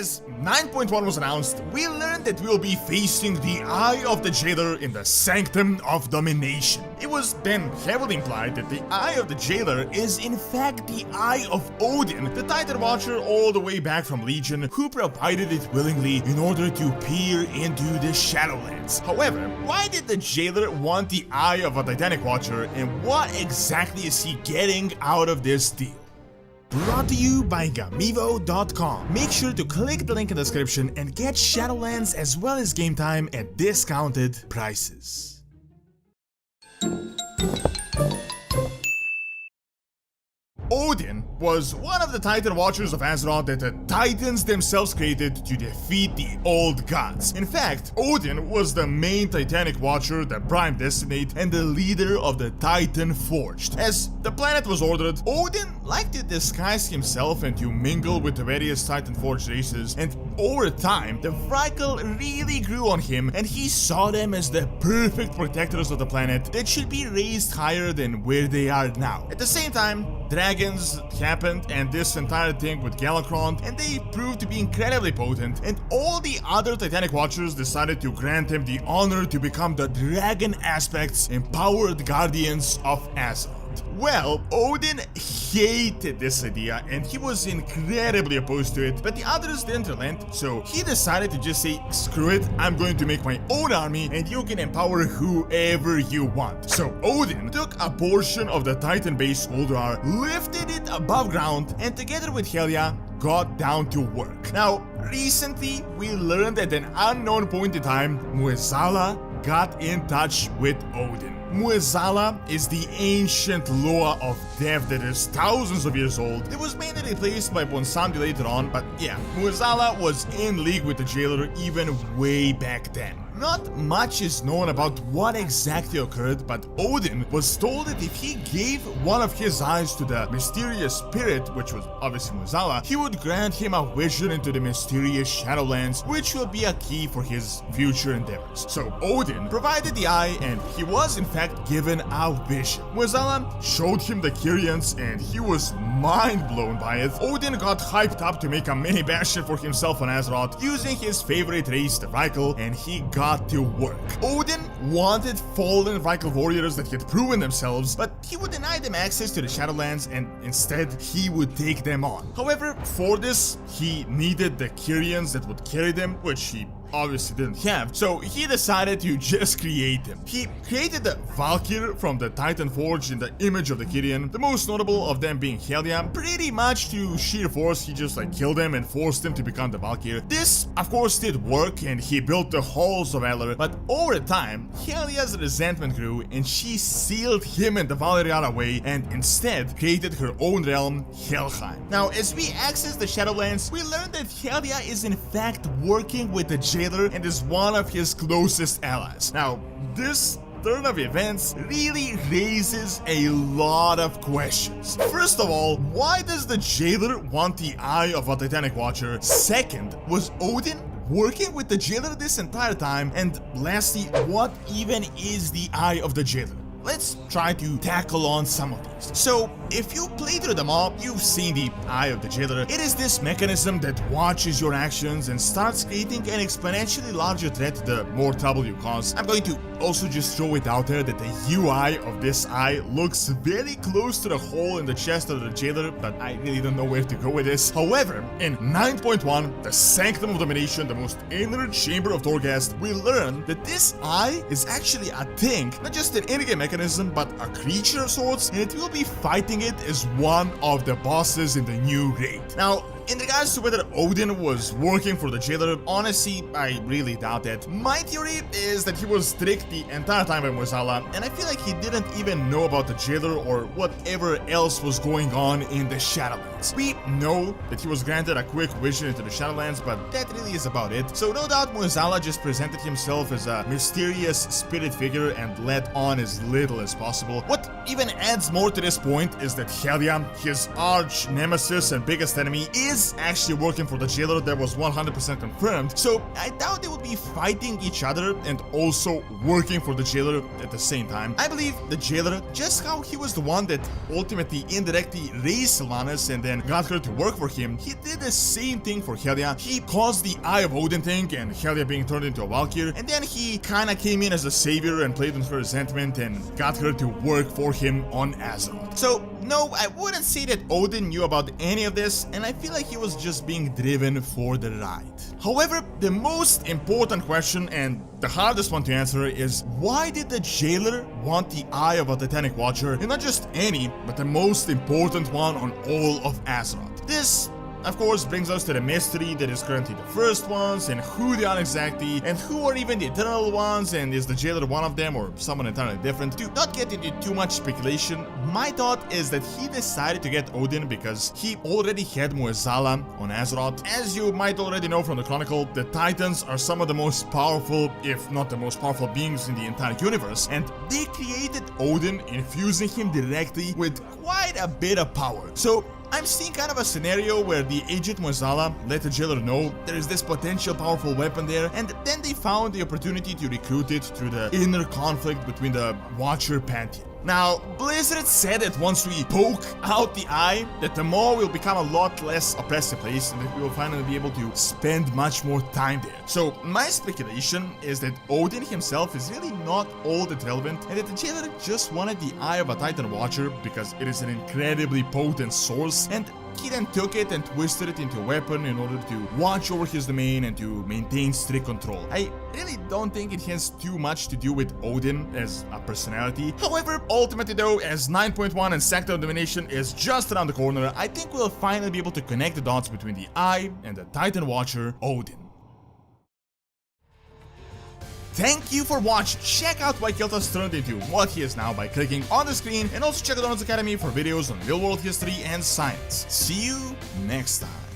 as 9.1 was announced, we learned that we'll be facing the Eye of the Jailer in the Sanctum of Domination. It was then heavily implied that the Eye of the Jailer is in fact the Eye of Odin, the Titan Watcher all the way back from Legion, who provided it willingly in order to peer into the Shadowlands. However, why did the Jailer want the Eye of a Titanic Watcher, and what exactly is he getting out of this deal? Brought to you by Gamivo.com. Make sure to click the link in the description and get Shadowlands as well as game time at discounted prices. Odin was one of the Titan Watchers of Azeroth that the Titans themselves created to defeat the old gods. In fact, Odin was the main Titanic Watcher, the Prime Destinate, and the leader of the Titan Forged. As the planet was ordered, Odin liked to disguise himself and to mingle with the various Titan Forged races, and over time, the Vrykul really grew on him, and he saw them as the perfect protectors of the planet that should be raised higher than where they are now. At the same time, dragons happened, and this entire thing with Galakrond, and they proved to be incredibly potent, and all the other Titanic Watchers decided to grant him the honor to become the Dragon Aspect's empowered guardians of Azeroth. Well, Odin hated this idea and he was incredibly opposed to it, but the others didn't relent, so he decided to just say, screw it, I'm going to make my own army and you can empower whoever you want. So Odin took a portion of the Titan base Uldar, lifted it above ground, and together with Helia, got down to work. Now, recently, we learned at an unknown point in time, Mueh'Zala got in touch with Odin. Mueh'Zala is the ancient Loa of death that is thousands of years old. It was mainly replaced by Bonsandi later on, but yeah, Mueh'Zala was in league with the Jailer even way back then. Not much is known about what exactly occurred, but Odin was told that if he gave one of his eyes to the mysterious spirit, which was obviously Mueh'Zala, he would grant him a vision into the mysterious Shadowlands, which will be a key for his future endeavors. So Odin provided the eye, and he was in fact given a vision. Mueh'Zala showed him the Kyrians, and he was mind blown by it. Odin got hyped up to make a mini bastion for himself on Azeroth, using his favorite race, the Vrykul, and he got to work. Odin wanted fallen Vrykul warriors that had proven themselves, but he would deny them access to the Shadowlands, and instead he would take them on. However, for this, he needed the Kyrians that would carry them, which he obviously didn't have, so he decided to just create them. He created the Valkyr from the Titan Forge in the image of the Kyrian, the most notable of them being Helia. Pretty much to sheer force, he just killed them and forced them to become the Valkyr. This, of course, did work, and he built the halls of Valor, but over time, Helia's resentment grew, and she sealed him and the Valerian away, and instead created her own realm, Helheim. Now, as we access the Shadowlands, we learned that Helia is in fact working with the Jailer and is one of his closest allies. Now, this turn of events really raises a lot of questions. First of all, why does the Jailer want the eye of a Titanic Watcher? Second, was Odin working with the Jailer this entire time? And lastly, what even is the Eye of the Jailer? Let's try to tackle on some of these. So, if you play through them all, you've seen the Eye of the Jailer. It is this mechanism that watches your actions and starts creating an exponentially larger threat the more trouble you cause. I'm going to also just throw it out there that the UI of this eye looks very close to the hole in the chest of the Jailer, but I really don't know where to go with this. However, in 9.1, the Sanctum of Domination, the most inner chamber of Torghast, we learn that this eye is actually a thing, not just an in-game mechanism, but a creature of sorts, and it will be fighting it as one of the bosses in the new raid. Now, in regards to whether Odin was working for the Jailer, honestly, I really doubt it. My theory is that he was tricked the entire time by Mueh'Zala, and I feel like he didn't even know about the Jailer or whatever else was going on in the Shadowlands. We know that he was granted a quick vision into the Shadowlands, but that really is about it. So no doubt Mueh'Zala just presented himself as a mysterious spirit figure and let on as little as possible. What even adds more to this point is that Helia, his arch nemesis and biggest enemy, is is actually working for the Jailer, that was 100% confirmed, so I doubt they would be fighting each other and also working for the Jailer at the same time. I believe the Jailer, just how he was the one that ultimately indirectly raised Sylvanas and then got her to work for him, he did the same thing for Helia. He caused the Eye of Odin thing and Helia being turned into a Valkyr, and then he kinda came in as a savior and played on her resentment and got her to work for him on Azeroth. So no, I wouldn't say that Odin knew about any of this, and I feel like he was just being driven for the ride. However, the most important question and the hardest one to answer is, why did the Jailer want the Eye of a Titanic Watcher, and not just any, but the most important one on all of Azeroth? This, of course, brings us to the mystery that is currently the first ones, and who they are exactly, and who are even the Eternal ones, and is the Jailer one of them or someone entirely different. To not get into too much speculation, my thought is that he decided to get Odin because he already had Mueh'Zala on Azeroth. As you might already know from the Chronicle, the Titans are some of the most powerful, if not the most powerful beings in the entire universe, and they created Odin, infusing him directly with quite a bit of power. So I'm seeing kind of a scenario where the agent Mueh'Zala let the Jailer know there is this potential powerful weapon there, and then they found the opportunity to recruit it through the inner conflict between the Watcher Pantheon. Now, Blizzard said that once we poke out the eye, that the Maw will become a lot less oppressive place and that we will finally be able to spend much more time there. So my speculation is that Odin himself is really not all that relevant, and that the Jailer just wanted the Eye of a Titan Watcher because it is an incredibly potent source, and he then took it and twisted it into a weapon in order to watch over his domain and to maintain strict control. I really don't think it has too much to do with Odin as a personality. However, ultimately though, as 9.1 and Sanctum of Domination is just around the corner, I think we'll finally be able to connect the dots between the Eye and the Titan Watcher, Odin. Thank you for watching. Check out why Kel'Thas turned into what he is now by clicking on the screen, and also check out Doronsmovies Academy for videos on real world history and science. See you next time.